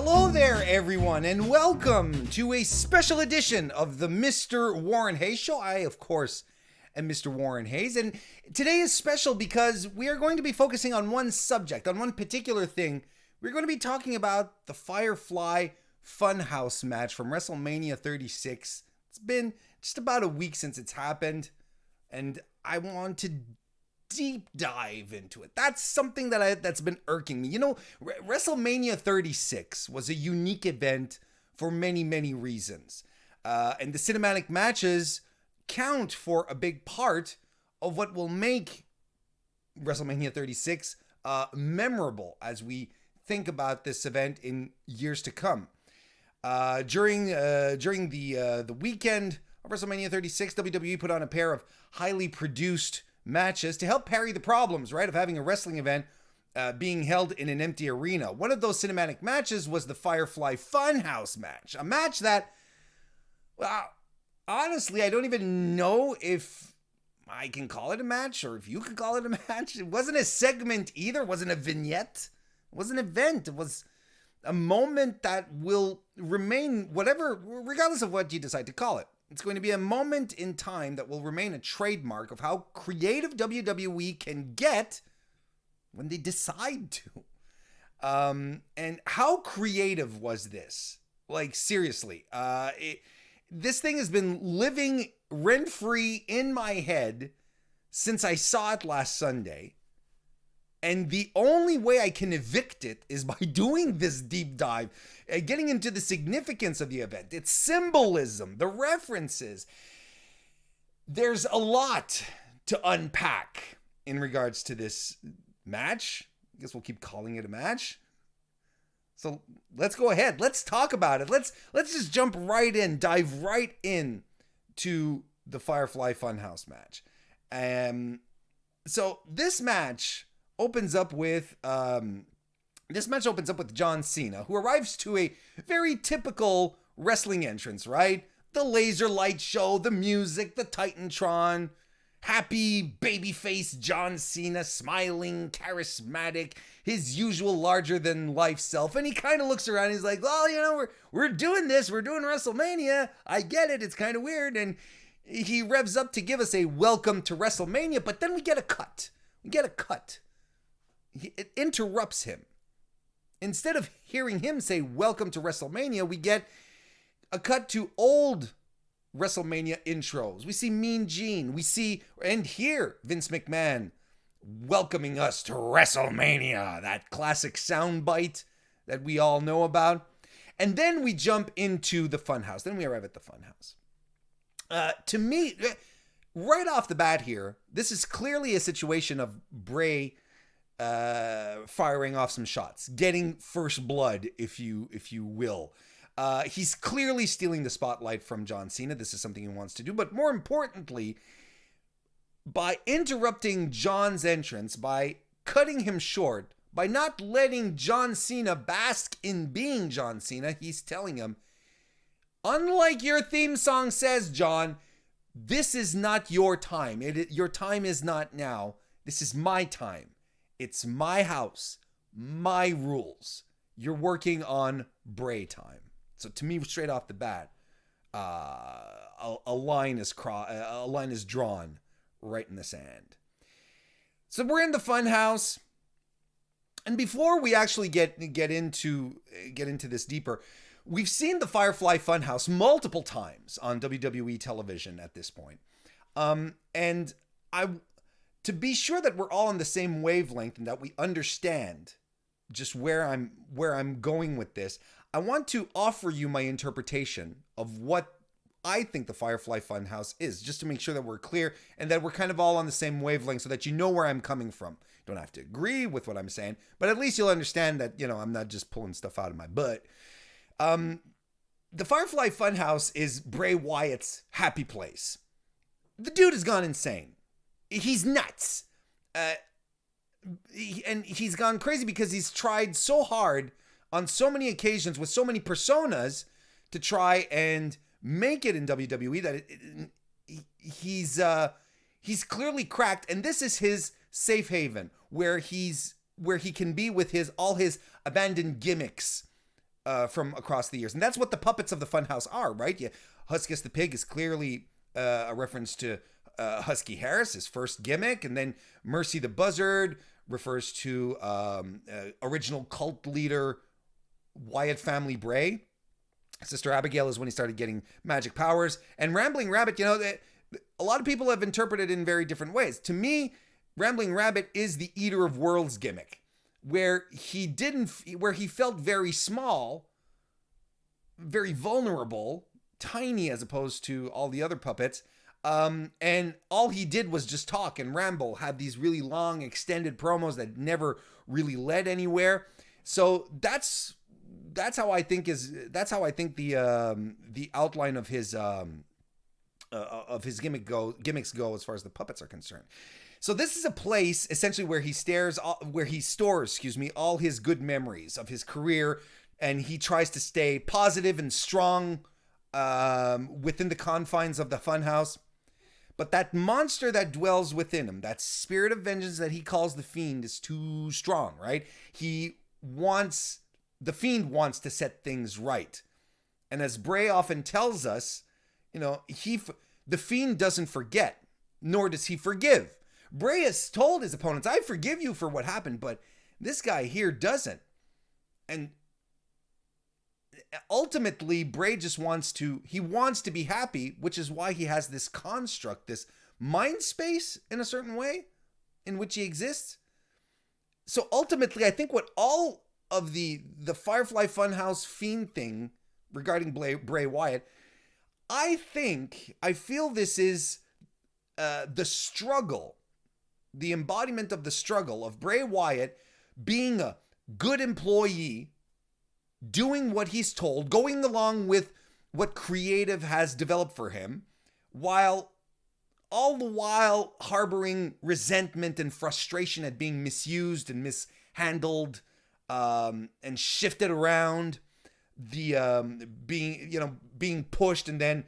Hello there, everyone, and welcome to a special edition of the MrWarrenHayes Show. I, of course, am MrWarrenHayes, and today is special because we are going to be focusing on one subject, on one particular thing. We're going to be talking about the Firefly Funhouse Match from WrestleMania 36. It's been just about a week since it's happened, and I want to deep dive into it. That's something that's been irking me. You know, WrestleMania 36 was a unique event for many, many reasons. And the cinematic matches count for a big part of what will make WrestleMania 36 memorable as we think about this event in years to come. During the weekend of WrestleMania 36, WWE put on a pair of highly produced matches to help parry the problems, right, of having a wrestling event being held in an empty arena. One of those cinematic matches was the Firefly Funhouse Match, a match that, well, honestly, I don't even know if I can call it a match or if you can call it a match. It wasn't a segment either. It wasn't a vignette. It was an event. It was a moment that will remain whatever, regardless of what you decide to call it. It's going to be a moment in time that will remain a trademark of how creative WWE can get when they decide to. And how creative was this? Like, seriously. This thing has been living rent-free in my head since I saw it last Sunday. And the only way I can evict it is by doing this deep dive, getting into the significance of the event, its symbolism, the references. There's a lot to unpack in regards to this match. I guess we'll keep calling it a match. So let's go ahead. Let's talk about it. Let's just jump right in, dive right in to the Firefly Funhouse match. So this match opens up with John Cena, who arrives to a very typical wrestling entrance, right? The laser light show, the music, the Titantron, happy babyface John Cena, smiling, charismatic, his usual larger than life self. And he kind of looks around and he's like, well, you know, we're doing this. We're doing WrestleMania. I get it. It's kind of weird. And he revs up to give us a welcome to WrestleMania, but then we get a cut. It interrupts him. Instead of hearing him say, welcome to WrestleMania, we get a cut to old WrestleMania intros. We see Mean Gene. We see and hear Vince McMahon welcoming us to WrestleMania, that classic soundbite that we all know about. And then we jump into the Funhouse. Then we arrive at the Funhouse. To me, right off the bat here, this is clearly a situation of Bray firing off some shots, getting first blood, if you will. He's clearly stealing the spotlight from John Cena. This is something he wants to do, but more importantly, by interrupting John's entrance, by cutting him short, by not letting John Cena bask in being John Cena, he's telling him, unlike your theme song says, John, this is not your time. Your time is not now. This is my time. It's my house, my rules. You're working on Bray time. So to me, straight off the bat, a line is drawn right in the sand. So we're in the Funhouse, and before we actually get into this deeper, we've seen the Firefly Funhouse multiple times on WWE television at this point, and to be sure that we're all on the same wavelength and that we understand just where I'm going with this, I want to offer you my interpretation of what I think the Firefly Funhouse is, just to make sure that we're clear and that we're kind of all on the same wavelength so that you know where I'm coming from. You don't have to agree with what I'm saying, but at least you'll understand that, you know, I'm not just pulling stuff out of my butt. The Firefly Funhouse is Bray Wyatt's happy place. The dude has gone insane. He's nuts. And he's gone crazy because he's tried so hard on so many occasions with so many personas to try and make it in WWE that he's clearly cracked, and this is his safe haven where he can be with all his abandoned gimmicks from across the years. And that's what the puppets of the Funhouse are, right? Yeah, Huskus the Pig is clearly a reference to Husky Harris, his first gimmick. And then Mercy the Buzzard refers to original cult leader Wyatt family Bray. Sister Abigail is when he started getting magic powers. And Rambling Rabbit, a lot of people have interpreted it in very different ways. To me, Rambling Rabbit is the Eater of Worlds gimmick, where he felt very small, very vulnerable, tiny as opposed to all the other puppets. And all he did was just talk and ramble, had these really long extended promos that never really led anywhere. So that's how I think the outline of his gimmicks go as far as the puppets are concerned. So this is a place essentially where he stores all his good memories of his career, and he tries to stay positive and strong within the confines of the Funhouse. But that monster that dwells within him, that spirit of vengeance that he calls the Fiend, is too strong, right? The Fiend wants to set things right. And as Bray often tells us, the Fiend doesn't forget, nor does he forgive. Bray has told his opponents, I forgive you for what happened, but this guy here doesn't. And ultimately, Bray just wants to be happy, which is why he has this construct, this mind space in a certain way in which he exists. So ultimately, I think what all of the Firefly Funhouse Fiend thing regarding Bray Wyatt, I feel this is the struggle, the embodiment of the struggle of Bray Wyatt being a good employee, doing what he's told, going along with what creative has developed for him, all the while harboring resentment and frustration at being misused and mishandled and shifted around, being pushed and then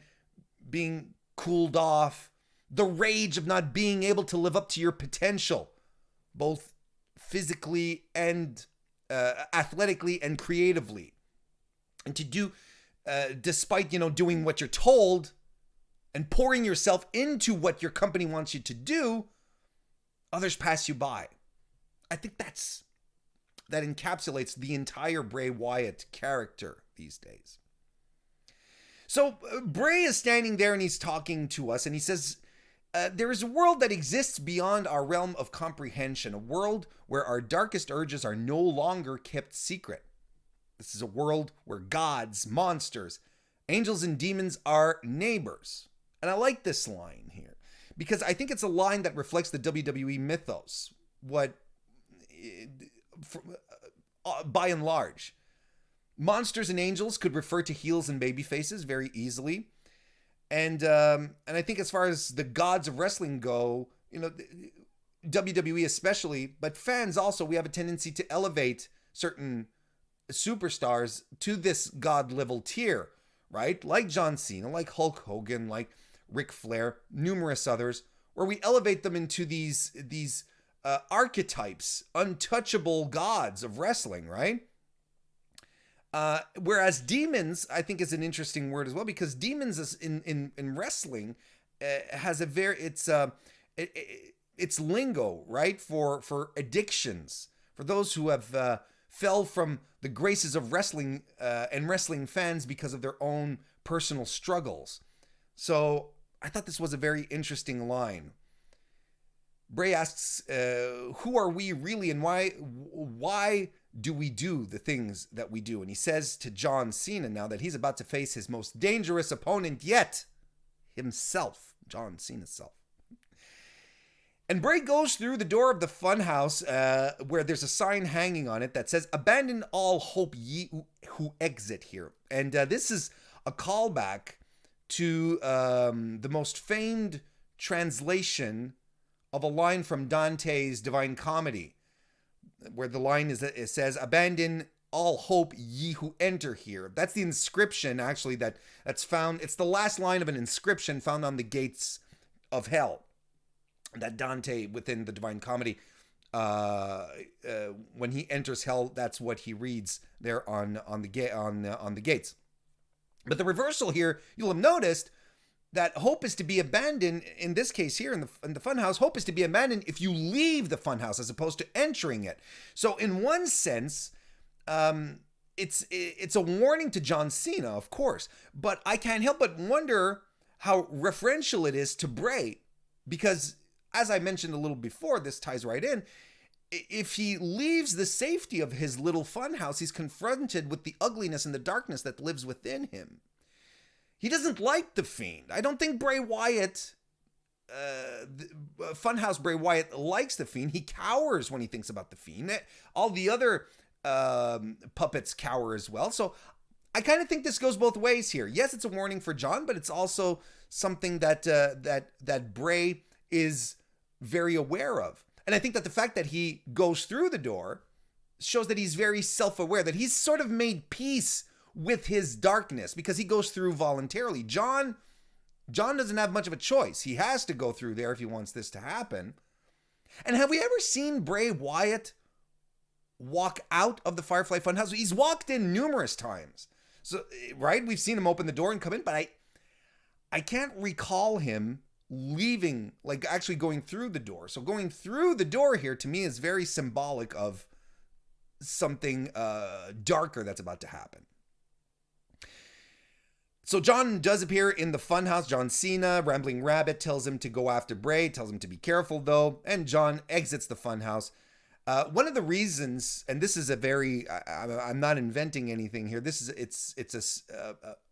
being cooled off, the rage of not being able to live up to your potential, both physically and athletically and creatively, and to do despite doing what you're told and pouring yourself into what your company wants you to do, others pass you by. I think that encapsulates the entire Bray Wyatt character these days. So Bray is standing there and he's talking to us, and he says, there is a world that exists beyond our realm of comprehension, a world where our darkest urges are no longer kept secret. This is a world where gods, monsters, angels, and demons are neighbors. And I like this line here because I think it's a line that reflects the WWE mythos, by and large. Monsters and angels could refer to heels and baby faces very easily. And I think as far as the gods of wrestling go, WWE especially, but fans also, we have a tendency to elevate certain superstars to this god level tier, right? Like John Cena, like Hulk Hogan, like Ric Flair, numerous others, where we elevate them into these archetypes, untouchable gods of wrestling, right? Whereas demons, I think, is an interesting word as well, because demons is in wrestling has a very it's lingo, right, for addictions, for those who have fell from the graces of wrestling and wrestling fans because of their own personal struggles. So I thought this was a very interesting line. Bray asks, who are we really, and why do we do the things that we do? And he says to John Cena now that he's about to face his most dangerous opponent yet, himself, John Cena's self. And Bray goes through the door of the Funhouse where there's a sign hanging on it that says, "Abandon all hope ye who exit here." And this is a callback to the most famed translation of a line from Dante's Divine Comedy, where the line is, it says, "Abandon all hope ye who enter here." That's the inscription, actually, that's found. It's the last line of an inscription found on the gates of hell that Dante, within the Divine Comedy, when he enters hell, that's what he reads there on the gates. But the reversal here, you'll have noticed that hope is to be abandoned. In this case here, in the funhouse, hope is to be abandoned if you leave the funhouse as opposed to entering it. So in one sense, it's a warning to John Cena, of course, but I can't help but wonder how referential it is to Bray, because as I mentioned a little before, this ties right in. If he leaves the safety of his little funhouse, he's confronted with the ugliness and the darkness that lives within him. He doesn't like the Fiend. I don't think Bray Wyatt, Funhouse Bray Wyatt, likes the Fiend. He cowers when he thinks about the Fiend. All the other puppets cower as well. So I kind of think this goes both ways here. Yes, it's a warning for John, but it's also something that that Bray is very aware of. And I think that the fact that he goes through the door shows that he's very self-aware, that he's sort of made peace with his darkness because he goes through voluntarily. John doesn't have much of a choice. He has to go through there if he wants this to happen. And have we ever seen Bray Wyatt walk out of the Firefly Funhouse? He's walked in numerous times. So, right? We've seen him open the door and come in, but I can't recall him leaving, like actually going through the door. So going through the door here to me is very symbolic of something darker that's about to happen. So John does appear in the funhouse. John Cena, Rambling Rabbit, tells him to go after Bray, tells him to be careful though, and John exits the funhouse. One of the reasons, and this is a very, I'm not inventing anything here. It's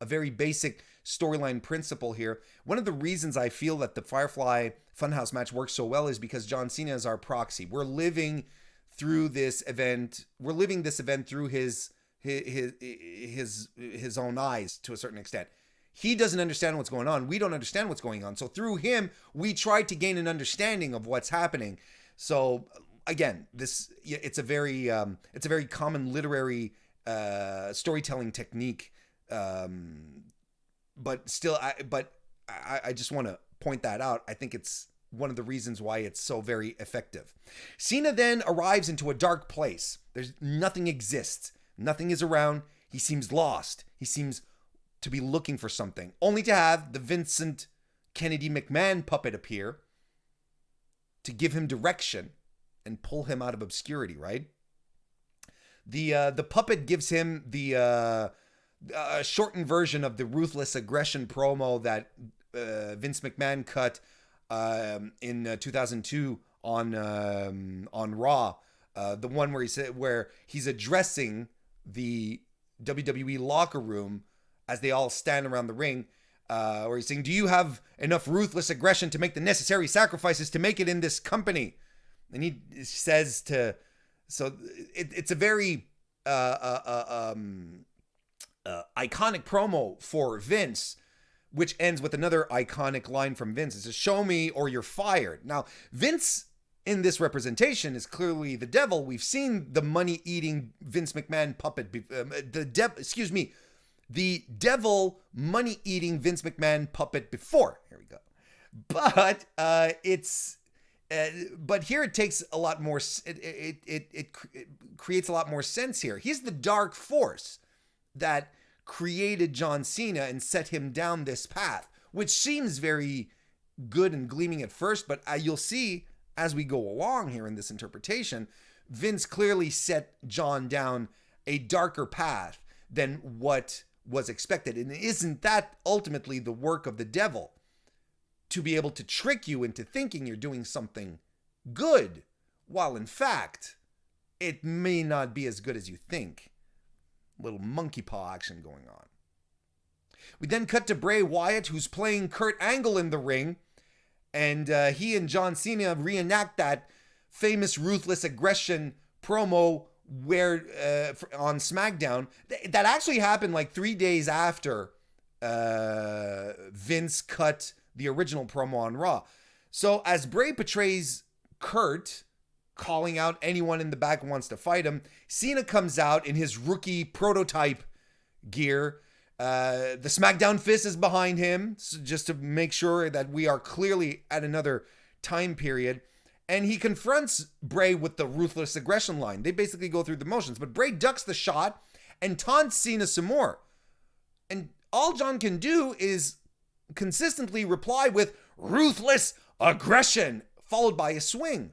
a very basic storyline principle here. One of the reasons I feel that the Firefly Funhouse match works so well is because John Cena is our proxy. We're living through this event. We're living this event through his own eyes to a certain extent. He doesn't understand what's going on. We don't understand what's going on. So through him, we try to gain an understanding of what's happening. So again, it's a very common literary storytelling technique. But still, I just want to point that out. I think it's one of the reasons why it's so very effective. Cena then arrives into a dark place. Nothing exists. Nothing is around. He seems lost. He seems to be looking for something, only to have the Vincent Kennedy McMahon puppet appear to give him direction and pull him out of obscurity, right? The puppet gives him the shortened version of the Ruthless aggression promo that Vince McMahon cut in 2002 on Raw. The one where he's addressing the WWE locker room as they all stand around the ring, where he's saying, "Do you have enough ruthless aggression to make the necessary sacrifices to make it in this company?" And he says so it's a very iconic promo for Vince, which ends with another iconic line from Vince. It says, "Show me or you're fired." Now, Vince in this representation is clearly the devil. We've seen the money-eating Vince McMahon puppet, the devil money-eating Vince McMahon puppet before. Here we go. But but here it takes a lot more. It creates a lot more sense here. He's the dark force that created John Cena and set him down this path, which seems very good and gleaming at first, but you'll see as we go along here in this interpretation, Vince clearly set John down a darker path than what was expected. And isn't that ultimately the work of the devil? To be able to trick you into thinking you're doing something good, while in fact, it may not be as good as you think. A little monkey paw action going on. We then cut to Bray Wyatt, who's playing Kurt Angle in the ring, and he and John Cena reenact that famous Ruthless aggression promo where on SmackDown that actually happened like 3 days after Vince cut the original promo on Raw. So as Bray portrays Kurt, calling out anyone in the back who wants to fight him, Cena comes out in his rookie prototype gear. The SmackDown fist is behind him, so just to make sure that we are clearly at another time period. And he confronts Bray with the ruthless aggression line. They basically go through the motions, but Bray ducks the shot and taunts Cena some more. And all John can do is consistently reply with ruthless aggression, followed by a swing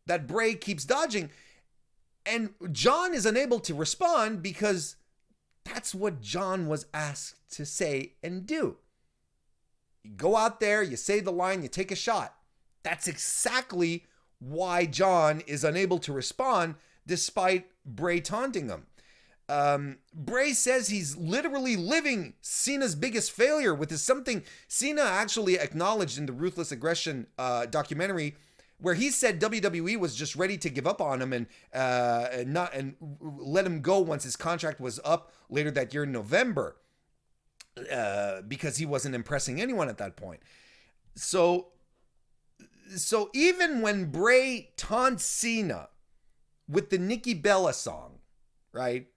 that Bray keeps dodging. And John is unable to respond because that's what John was asked to say and do. You go out there, you say the line, you take a shot. That's exactly why John is unable to respond despite Bray taunting him. Bray says he's literally living Cena's biggest failure, with is something Cena actually acknowledged in the Ruthless Aggression documentary, where he said WWE was just ready to give up on him and let him go once his contract was up later that year in November, because he wasn't impressing anyone at that point. So even when Bray taunts Cena with the Nikki Bella song, right?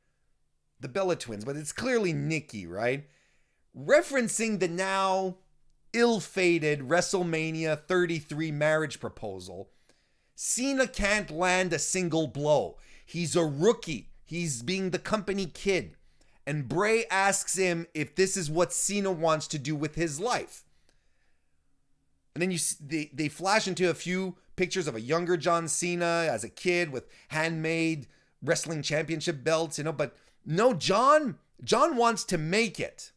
The Bella Twins, but it's clearly Nikki, right? Referencing the now ill-fated WrestleMania 33 marriage proposal, Cena can't land a single blow. He's a rookie. He's being the company kid. And Bray asks him if this is what Cena wants to do with his life. And then they flash into a few pictures of a younger John Cena as a kid with handmade wrestling championship belts, but no, John wants to make it.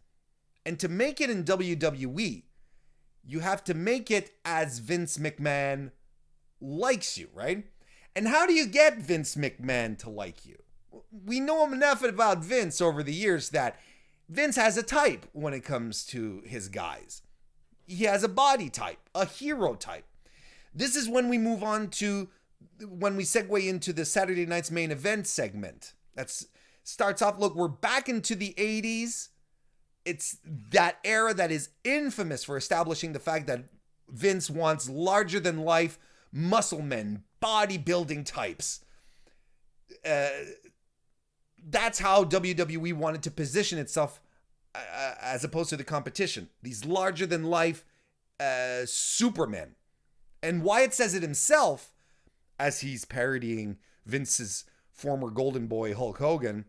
And to make it in WWE, you have to make it as Vince McMahon likes you, right? And how do you get Vince McMahon to like you? We know enough about Vince over the years that Vince has a type when it comes to his guys. He has a body type, a hero type. This is when we segue into the Saturday Night's Main Event segment. That starts off, look, we're back into the 80s. It's that era that is infamous for establishing the fact that Vince wants larger than life muscle men, bodybuilding types. That's how WWE wanted to position itself as opposed to the competition. These larger than life supermen. And Wyatt says it himself as he's parodying Vince's former golden boy Hulk Hogan.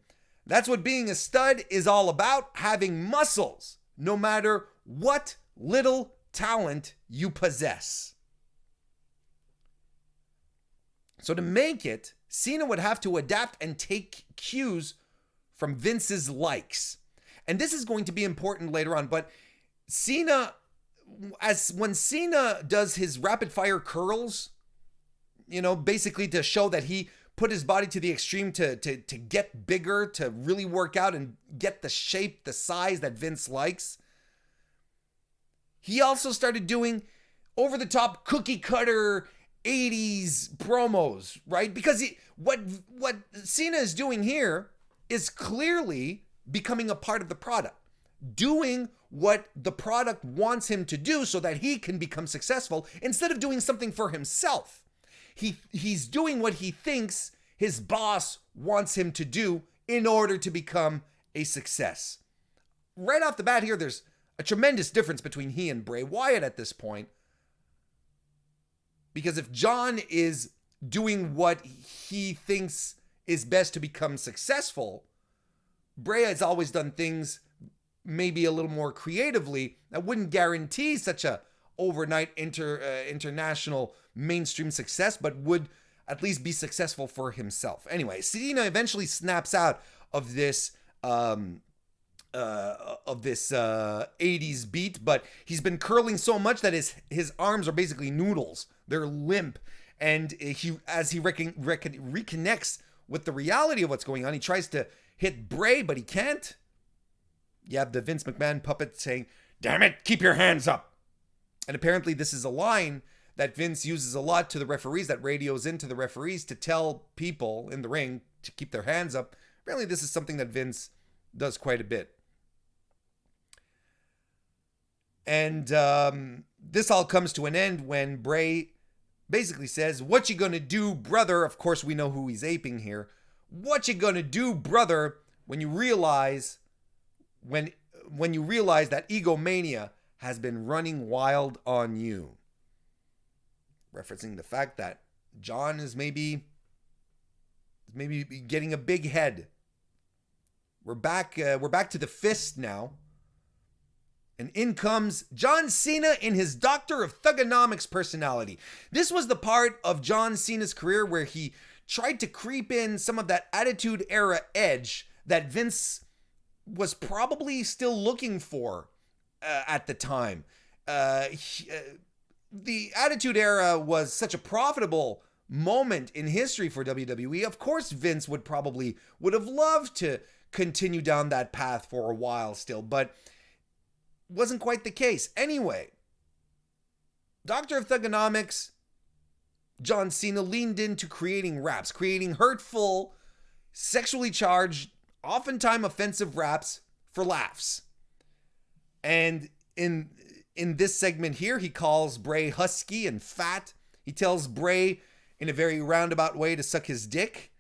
That's what being a stud is all about, having muscles, no matter what little talent you possess. So to make it, Cena would have to adapt and take cues from Vince's likes. And this is going to be important later on, but when Cena does his rapid fire curls, basically to show that he put his body to the extreme to get bigger, to really work out and get the shape, the size that Vince likes. He also started doing over the top cookie cutter 80s promos, right? Because what Cena is doing here is clearly becoming a part of the product, doing what the product wants him to do so that he can become successful instead of doing something for himself. He's doing what he thinks his boss wants him to do in order to become a success. Right off the bat here, there's a tremendous difference between he and Bray Wyatt at this point. Because if John is doing what he thinks is best to become successful, Bray has always done things maybe a little more creatively that wouldn't guarantee such a overnight international mainstream success, but would at least be successful for himself. Anyway, Cena eventually snaps out of this 80s beat, but he's been curling so much that his arms are basically noodles. They're limp, and as he reconnects with the reality of what's going on, he tries to hit Bray, but he can't. You have the Vince McMahon puppet saying, "Damn it, keep your hands up." And apparently this is a line that Vince uses a lot to the referees, that radios into the referees to tell people in the ring to keep their hands up. Apparently this is something that Vince does quite a bit. And this all comes to an end when Bray basically says, "What you gonna do, brother?" Of course, we know who he's aping here. "What you gonna do, brother, when you realize that egomania has been running wild on you?" Referencing the fact that John is maybe getting a big head. We're back to the fist now. And in comes John Cena in his Doctor of Thuganomics personality. This was the part of John Cena's career where he tried to creep in some of that Attitude Era edge that Vince was probably still looking for at the time. The Attitude Era was such a profitable moment in history for WWE. Of course, Vince would have loved to continue down that path for a while still, but wasn't quite the case. Anyway, Doctor of Thuganomics, John Cena leaned into creating raps, creating hurtful, sexually charged, oftentimes offensive raps for laughs. And in this segment here, he calls Bray husky and fat. He tells Bray in a very roundabout way to suck his dick.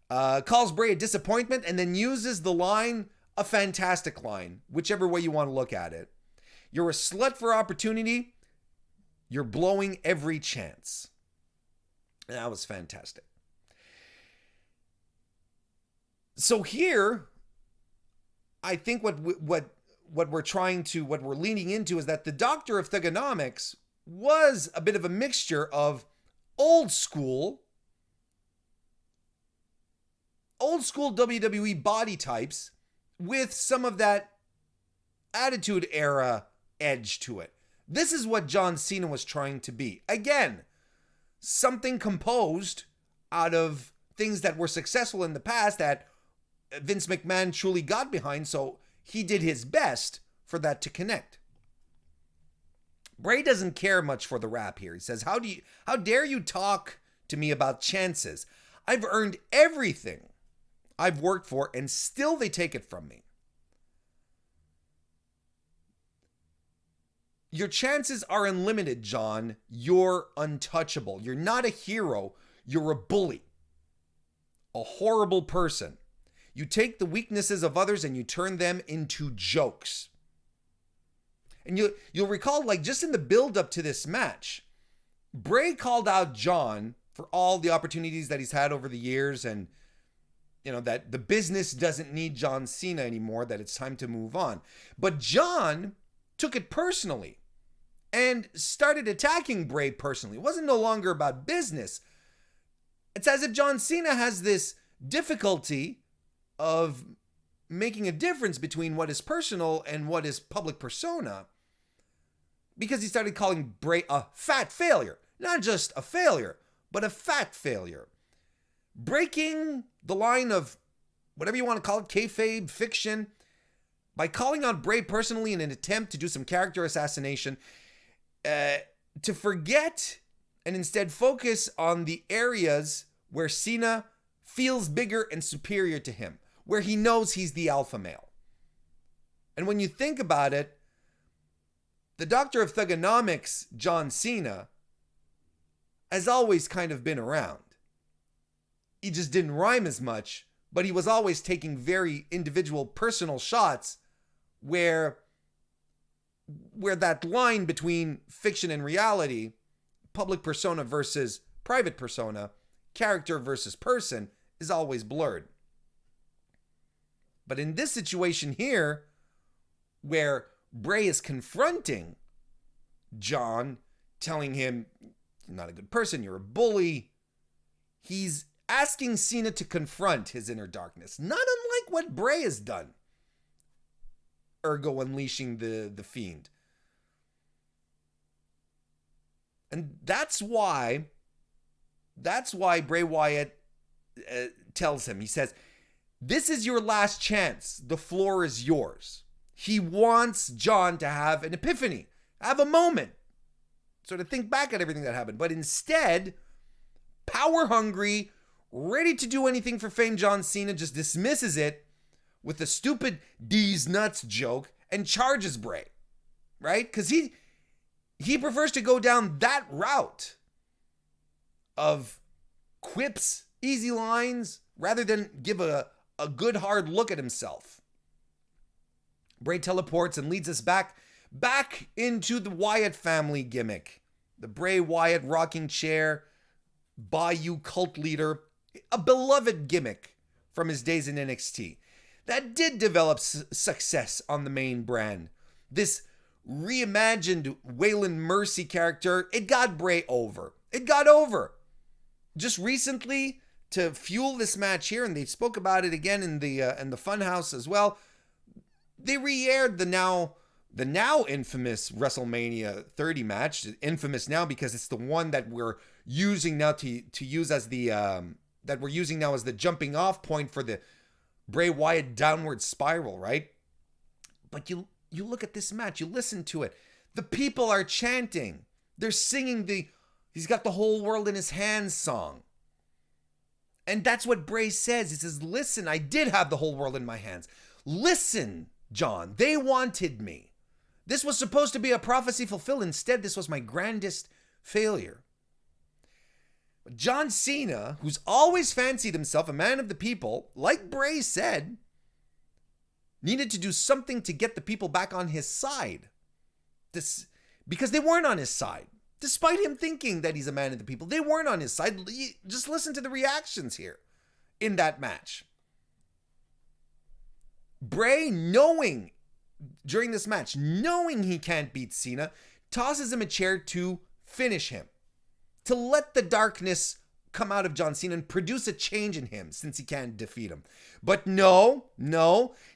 Calls Bray a disappointment, and then uses the line, a fantastic line, whichever way you want to look at it. You're a slut for opportunity. You're blowing every chance. And that was fantastic. So here, I think what we're leaning into is that the Doctor of Thuganomics was a bit of a mixture of old school WWE body types with some of that Attitude Era edge to it. This is what John Cena was trying to be. Again, something composed out of things that were successful in the past that Vince McMahon truly got behind, so he did his best for that to connect. Bray doesn't care much for the rap here. He says, how dare you talk to me about chances? I've earned everything I've worked for, and still they take it from me. Your chances are unlimited, John. You're untouchable. You're not a hero. You're a bully. A horrible person. You take the weaknesses of others and you turn them into jokes. And you'll recall, like, just in the build-up to this match, Bray called out John for all the opportunities that he's had over the years, and that the business doesn't need John Cena anymore, that it's time to move on. But John took it personally and started attacking Bray personally. It wasn't no longer about business. It's as if John Cena has this difficulty of making a difference between what is personal and what is public persona, because he started calling Bray a fat failure. Not just a failure, but a fat failure. Breaking the line of whatever you want to call it, kayfabe, fiction, by calling out Bray personally in an attempt to do some character assassination, to forget and instead focus on the areas where Cena feels bigger and superior to him, where he knows he's the alpha male. And when you think about it, the Doctor of Thuganomics, John Cena, has always kind of been around. He just didn't rhyme as much, but he was always taking very individual personal shots where that line between fiction and reality, public persona versus private persona, character versus person, is always blurred. But in this situation here, where Bray is confronting John, telling him, you're not a good person, you're a bully, he's asking Cena to confront his inner darkness, not unlike what Bray has done. Ergo unleashing the Fiend. And that's why Bray Wyatt tells him, he says, this is your last chance. The floor is yours. He wants John to have an epiphany, have a moment, sort of think back at everything that happened. But instead, power hungry, ready to do anything for fame, John Cena just dismisses it with a stupid D's nuts joke and charges Bray, right? Because he prefers to go down that route of quips, easy lines, rather than give a good hard look at himself. Bray teleports and leads us back into the Wyatt family gimmick. The Bray Wyatt rocking chair, Bayou cult leader, a beloved gimmick from his days in NXT. That did develop success on the main brand. This reimagined Waylon Mercy character, it got Bray over. It got over. Just recently, to fuel this match here, and they spoke about it again in the Funhouse as well, they re-aired the now infamous WrestleMania 30 match. Infamous now because it's the one that we're using now to use as the that we're using now as the jumping off point for the Bray Wyatt downward spiral, right? But you look at this match, you listen to it. The people are chanting. They're singing he's got the whole world in his hands song. And that's what Bray says. He says, listen, I did have the whole world in my hands. Listen, John, they wanted me. This was supposed to be a prophecy fulfilled. Instead, this was my grandest failure. John Cena, who's always fancied himself a man of the people, like Bray said, needed to do something to get the people back on his side. Because they weren't on his side. Despite him thinking that he's a man of the people, they weren't on his side. Just listen to the reactions here in that match. Bray, during this match, knowing he can't beat Cena, tosses him a chair to finish him. To let the darkness come out of John Cena and produce a change in him since he can't defeat him. But no,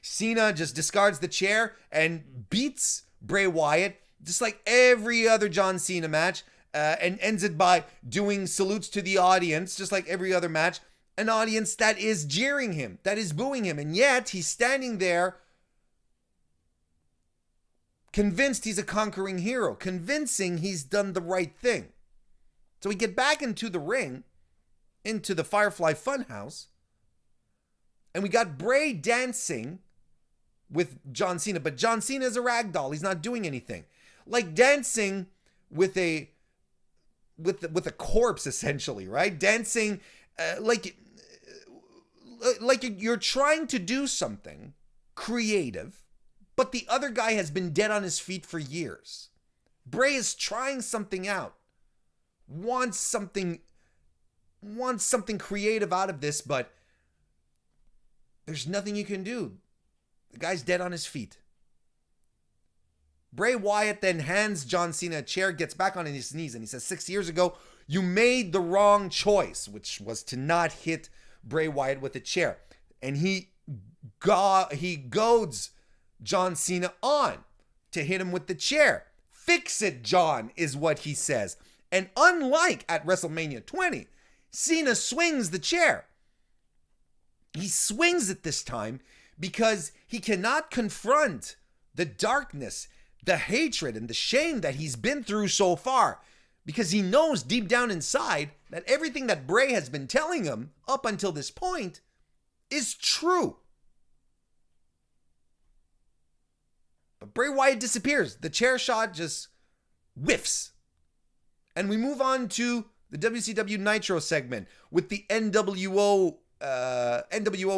Cena just discards the chair and beats Bray Wyatt just like every other John Cena match, and ends it by doing salutes to the audience just like every other match. An audience that is jeering him, that is booing him, and yet he's standing there convinced he's a conquering hero, convincing he's done the right thing. So we get back into the ring, into the Firefly Funhouse, and we got Bray dancing with John Cena, but John Cena is a ragdoll. He's not doing anything. Like dancing with a corpse, essentially, right? Dancing like you're trying to do something creative, but the other guy has been dead on his feet for years. Bray is trying something out. Wants something creative out of this, but there's nothing you can do. The guy's dead on his feet. Bray Wyatt then hands John Cena a chair, gets back on his knees, and he says, 6 years ago, you made the wrong choice, which was to not hit Bray Wyatt with a chair. And he goads John Cena on to hit him with the chair. Fix it, John, is what he says. And unlike at WrestleMania 20, Cena swings the chair. He swings it this time because he cannot confront the darkness, the hatred, and the shame that he's been through so far, because he knows deep down inside that everything that Bray has been telling him up until this point is true. But Bray Wyatt disappears. The chair shot just whiffs. And we move on to the WCW Nitro segment with the NWO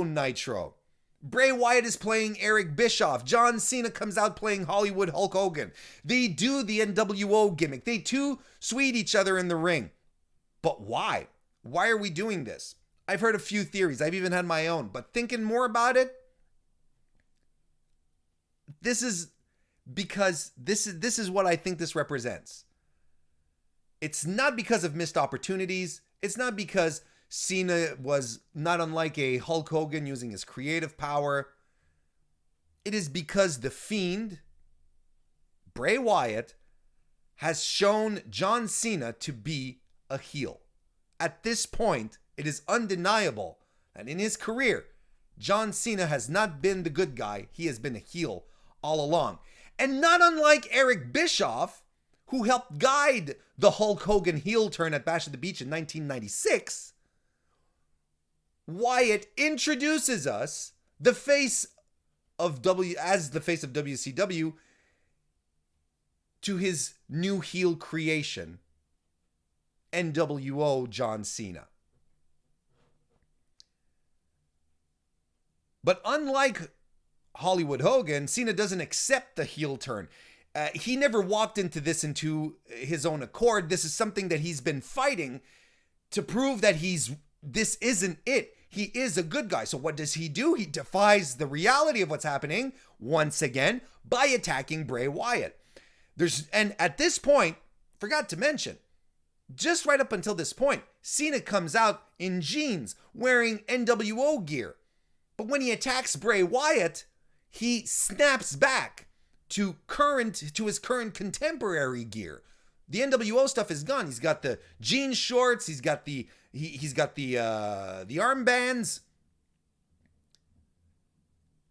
Nitro. Bray Wyatt is playing Eric Bischoff. John Cena comes out playing Hollywood Hulk Hogan. They do the NWO gimmick. They too sweet each other in the ring. But why? Why are we doing this? I've heard a few theories. I've even had my own. But thinking more about it, this is because this is what I think this represents. It's not because of missed opportunities. It's not because Cena was not unlike a Hulk Hogan using his creative power. It is because the Fiend, Bray Wyatt, has shown John Cena to be a heel. At this point, it is undeniable that in his career, John Cena has not been the good guy. He has been a heel all along. And not unlike Eric Bischoff, who helped guide the Hulk Hogan heel turn at Bash at the Beach in 1996, Wyatt introduces us the face of WCW to his new heel creation, NWO John Cena. But unlike Hollywood Hogan, Cena doesn't accept the heel turn. He never walked into his own accord. This is something that he's been fighting to prove that this isn't it. He is a good guy. So what does he do? He defies the reality of what's happening once again by attacking Bray Wyatt. And at this point, forgot to mention, just right up until this point, Cena comes out in jeans, wearing NWO gear. But when he attacks Bray Wyatt, he snaps back to his current contemporary gear. The NWO stuff is gone. He's got the jean shorts. He's got the armbands,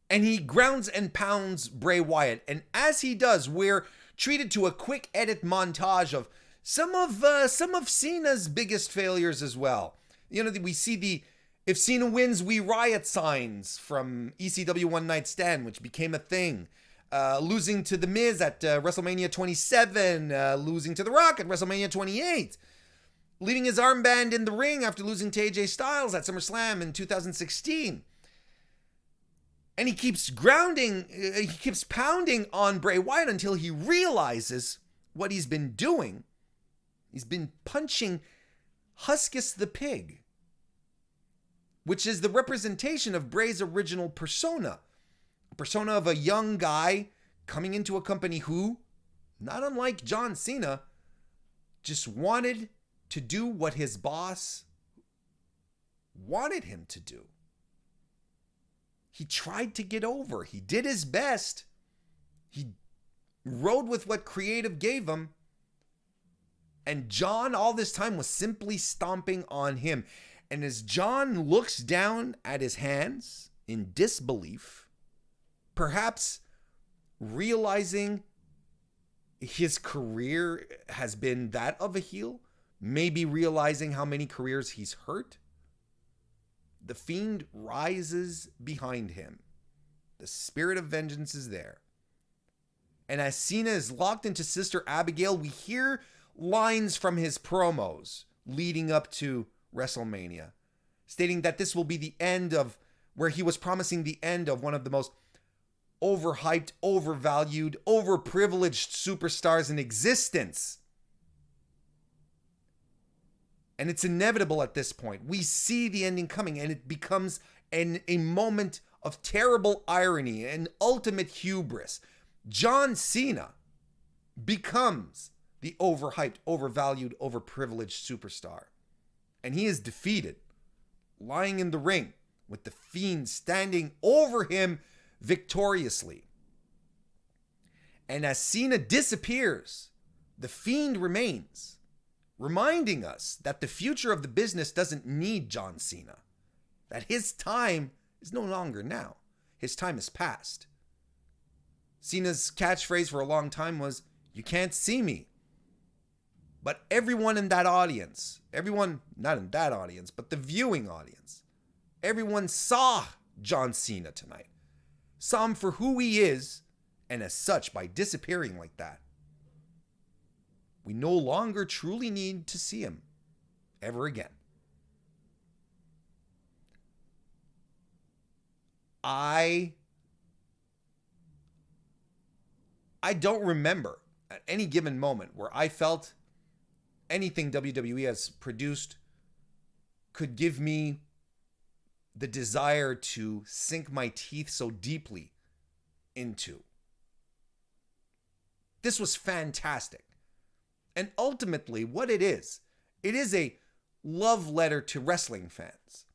and he grounds and pounds Bray Wyatt. And as he does, we're treated to a quick edit montage of some of Cena's biggest failures as well. You know, we see the "If Cena wins, we riot" signs from ECW One Night Stand, which became a thing. Losing to The Miz at WrestleMania 27, losing to The Rock at WrestleMania 28, leaving his armband in the ring after losing to AJ Styles at SummerSlam in 2016. And he keeps pounding on Bray Wyatt until he realizes what he's been doing. He's been punching Huskus the Pig, which is the representation of Bray's original persona. A persona of a young guy coming into a company who, not unlike John Cena, just wanted to do what his boss wanted him to do. He tried to get over. He did his best. He rode with what creative gave him. And John, all this time, was simply stomping on him. And as John looks down at his hands in disbelief, perhaps realizing his career has been that of a heel, maybe realizing how many careers he's hurt, the Fiend rises behind him. The spirit of vengeance is there. And as Cena is locked into Sister Abigail, we hear lines from his promos leading up to WrestleMania, stating that this will be the end of, where he was promising the end of one of the most overhyped, overvalued, overprivileged superstars in existence. And it's inevitable at this point. We see the ending coming, and it becomes a moment of terrible irony and ultimate hubris. John Cena becomes the overhyped, overvalued, overprivileged superstar. And he is defeated, lying in the ring with the Fiend standing over him victoriously. And as Cena disappears, the Fiend remains, reminding us that the future of the business doesn't need John Cena, that his time is no longer now. His time is past. Cena's catchphrase for a long time was, "You can't see me." But everyone in that audience, everyone, not in that audience, but the viewing audience, everyone saw John Cena tonight. Saw him for who he is, and as such, by disappearing like that, we no longer truly need to see him ever again. I don't remember at any given moment where I felt anything WWE has produced could give me the desire to sink my teeth so deeply into. This was fantastic. And ultimately, what it is a love letter to wrestling fans,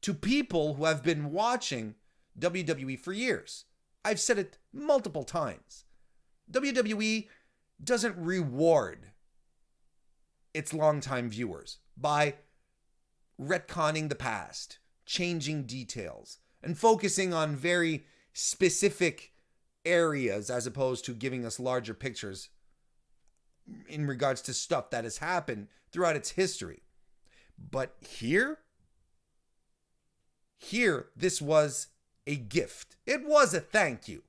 to people who have been watching WWE for years. I've said it multiple times. WWE doesn't reward its longtime viewers by retconning the past, changing details, and focusing on very specific areas as opposed to giving us larger pictures in regards to stuff that has happened throughout its history. But here, this was a gift. It was a thank you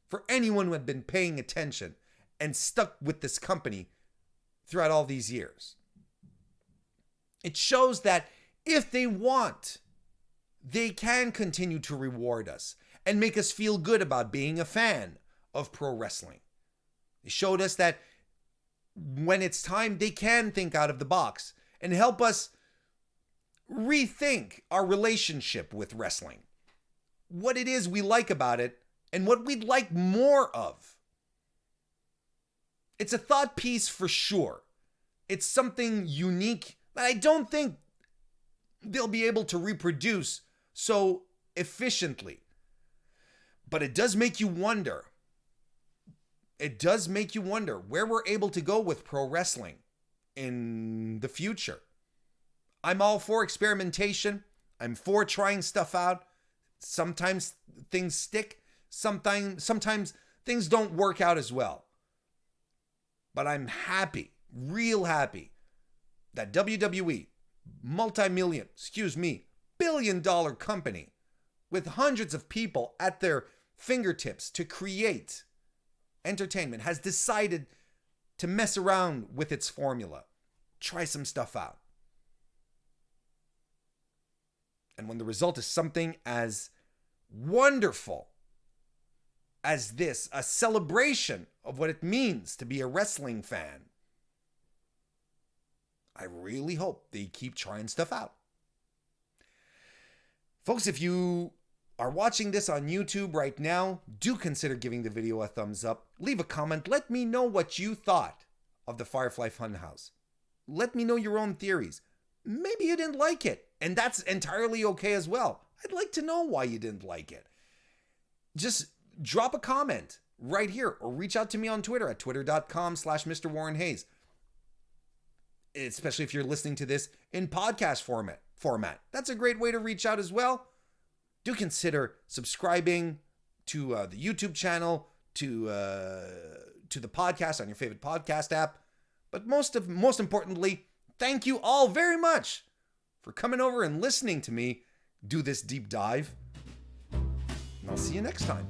for anyone who had been paying attention and stuck with this company throughout all these years. It shows that if they want, they can continue to reward us and make us feel good about being a fan of pro wrestling. They showed us that when it's time, they can think out of the box and help us rethink our relationship with wrestling, what it is we like about it, and what we'd like more of. It's a thought piece for sure. It's something unique that I don't think they'll be able to reproduce so efficiently. But it does make you wonder. It does make you wonder where we're able to go with pro wrestling in the future. I'm all for experimentation. I'm for trying stuff out. Sometimes things stick. Sometimes things don't work out as well. But I'm happy, real happy, that WWE, billion-dollar company with hundreds of people at their fingertips to create entertainment, has decided to mess around with its formula, try some stuff out. And when the result is something as wonderful as this, a celebration of what it means to be a wrestling fan, I really hope they keep trying stuff out. Folks, if you are watching this on YouTube right now, do consider giving the video a thumbs up. Leave a comment. Let me know what you thought of the Firefly Funhouse. Let me know your own theories. Maybe you didn't like it, and that's entirely okay as well. I'd like to know why you didn't like it. Just drop a comment right here or reach out to me on Twitter at twitter.com/MrWarrenHayes. Especially if you're listening to this in podcast format. That's a great way to reach out as well. Do consider subscribing to the YouTube channel, to the podcast on your favorite podcast app. But most importantly, thank you all very much for coming over and listening to me do this deep dive. And I'll see you next time.